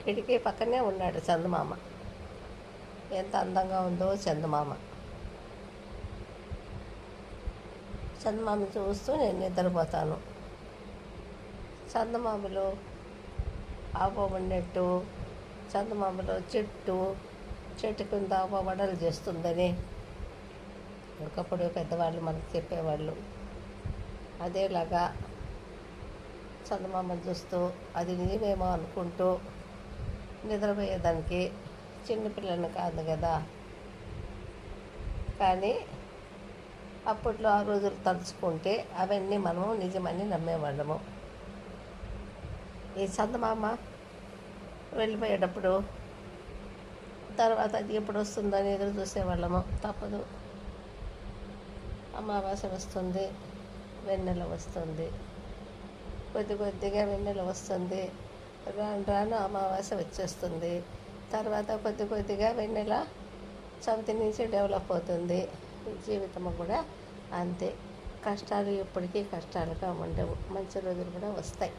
కిటికీ పక్కనే ఉన్నాడు చందమామ. ఎంత అందంగా ఉందో చందమామ. చందమామని చూస్తూ నేను నిద్రపోతాను. చందమామలో ఆపబడినట్టు, చందమామలో చెట్టు కింద వడలు చేస్తుందని ఒకప్పుడు పెద్దవాళ్ళు మనకు చెప్పేవాళ్ళు. అదేలాగా చందమామను చూస్తూ అది నిజమేమో అనుకుంటూ నిద్రపోయేదానికి. చిన్నపిల్లని కాదు కదా, కానీ అప్పట్లో ఆ రోజులు తలుచుకుంటే అవన్నీ మనము నిజమని నమ్మేవాళ్ళము. ఈ చందమామ వెళ్ళిపోయేటప్పుడు తర్వాత అది ఎప్పుడు వస్తుందని ఎదురు చూసేవాళ్ళము. తప్పదు, అమావాస్య వస్తుంది, వెన్నెల వస్తుంది, కొద్దిగా వెన్నెల వస్తుంది, రాను రాను అమావాస్య వచ్చేస్తుంది. తర్వాత కొద్దిగా వెన్నెల చవితి నుంచి డెవలప్ అవుతుంది. జీవితం కూడా అంతే. కష్టాలు ఎప్పటికీ కష్టాలుగా ఉండవు, మంచి రోజులు కూడా వస్తాయి.